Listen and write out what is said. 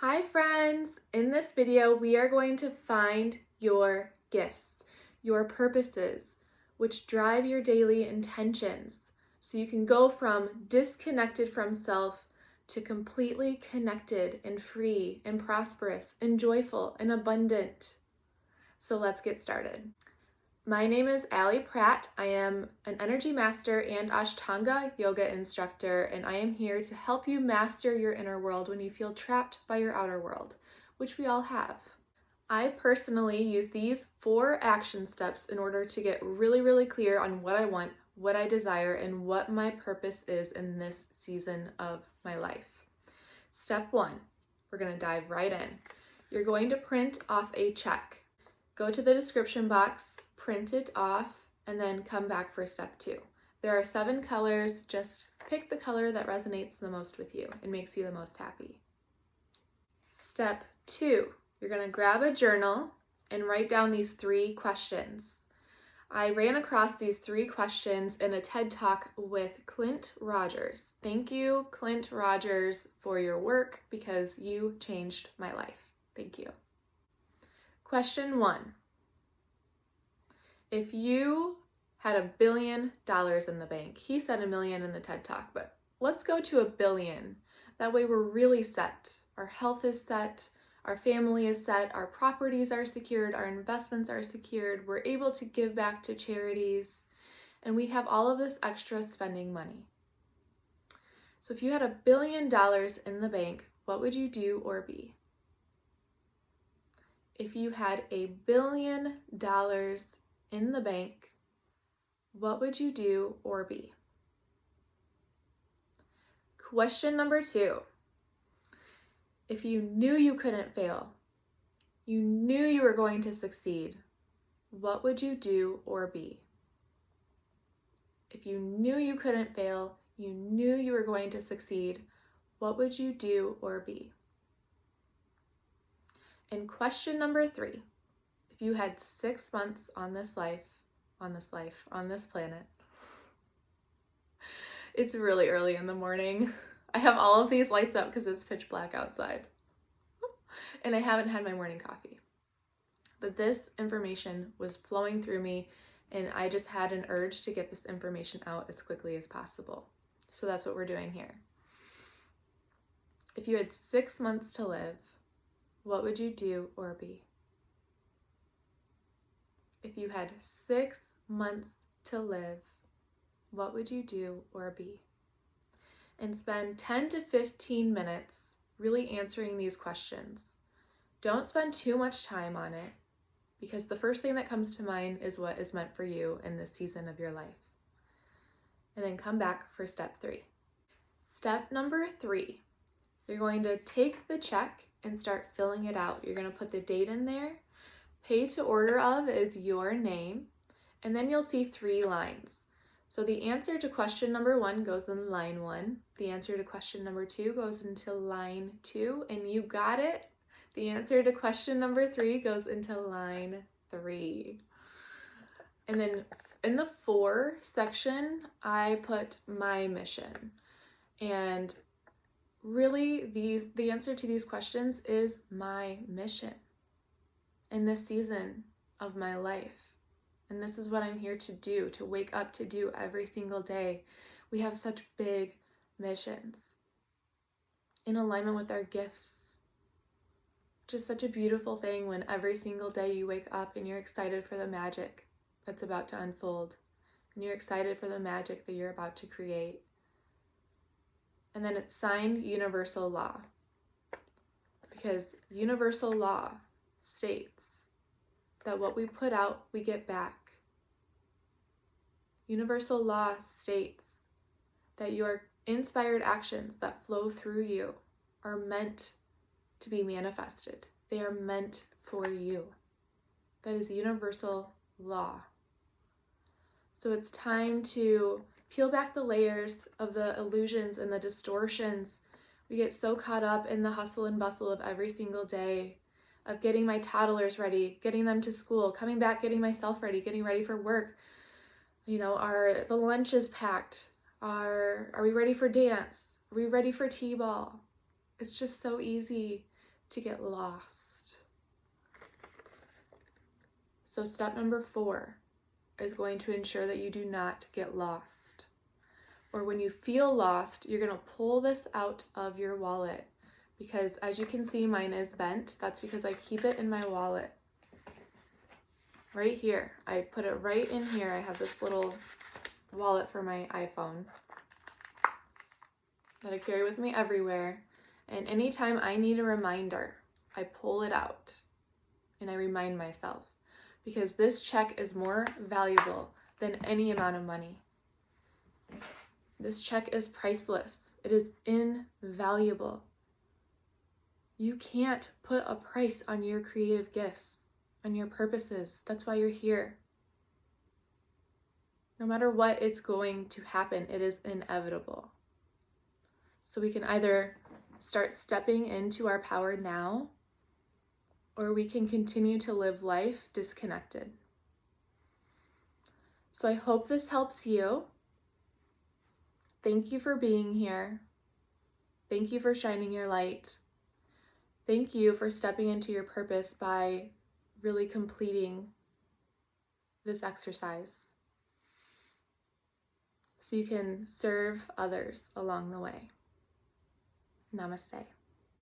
Hi friends! In this video, we are going to find your gifts, your purposes, which drive your daily intentions, so you can go from disconnected from self to completely connected and free and prosperous and joyful and abundant. So let's get started. My name is Allie Pratt. I am an energy master and Ashtanga yoga instructor, and I am here to help you master your inner world when you feel trapped by your outer world, which we all have. I personally use these 4 action steps in order to get really clear on what I want, what I desire, and what my purpose is in this season of my life. Step 1, we're going to dive right in. You're going to print off a check. Go to the description box, print it off, and then come back for step 2. There are 7 colors. Just pick the color that resonates the most with you and makes you the most happy. Step 2, you're going to grab a journal and write down these 3 questions. I ran across these 3 questions in a TED Talk with Clint Rogers. Thank you, Clint Rogers, for your work because you changed my life. Thank you. Question 1. If you had $1 billion in the bank, he said $1 million in the TED Talk, but let's go to $1 billion. That way we're really set. Our health is set, our family is set, our properties are secured, our investments are secured, we're able to give back to charities, and we have all of this extra spending money. So if you had $1 billion in the bank, what would you do or be? If you had $1 billion in the bank, what would you do or be? Question number 2. If you knew you couldn't fail, you knew you were going to succeed, what would you do or be? If you knew you couldn't fail, you knew you were going to succeed, what would you do or be? And question number 3, if you had 6 months on this planet, it's really early in the morning. I have all of these lights up because it's pitch black outside. And I haven't had my morning coffee. But this information was flowing through me, and I just had an urge to get this information out as quickly as possible. So that's what we're doing here. If you had 6 months to live, what would you do or be? If you had 6 months to live, what would you do or be? And spend 10 to 15 minutes really answering these questions. Don't spend too much time on it, because the first thing that comes to mind is what is meant for you in this season of your life. And then come back for step 3. Step number 3, you're going to take the check and start filling it out. You're going to put the date in there. Pay to order of is your name, and then you'll see 3 lines. So the answer to question number 1 goes in line 1. The answer to question number 2 goes into line 2, and you got it. The answer to question number 3 goes into line 3. And then in the 4 section, I put my mission. And really, the answer to these questions is my mission in this season of my life. And this is what I'm here to do, to wake up to do every single day. We have such big missions in alignment with our gifts. Just such a beautiful thing when every single day you wake up and you're excited for the magic that's about to unfold. And you're excited for the magic that you're about to create. And then it's signed universal law, because universal law states that what we put out, we get back. Universal law states that your inspired actions that flow through you are meant to be manifested. They are meant for you. That is universal law. So it's time to peel back the layers of the illusions and the distortions. We get so caught up in the hustle and bustle of every single day, of getting my toddlers ready, getting them to school, coming back, getting myself ready, getting ready for work. You know, are the lunch is packed? Are we ready for dance? Are we ready for t-ball? It's just so easy to get lost. So step number 4 is going to ensure that you do not get lost. Or when you feel lost, you're going to pull this out of your wallet, because as you can see, mine is bent. That's because I keep it in my wallet. Right here. I put it right in here. I have this little wallet for my iPhone that I carry with me everywhere. And anytime I need a reminder, I pull it out and I remind myself, because this check is more valuable than any amount of money. This check is priceless. It is invaluable. You can't put a price on your creative gifts, on your purposes. That's why you're here. No matter what it's going to happen, it is inevitable. So we can either start stepping into our power now, or we can continue to live life disconnected. So I hope this helps you. Thank you for being here. Thank you for shining your light. Thank you for stepping into your purpose by really completing this exercise so you can serve others along the way. Namaste.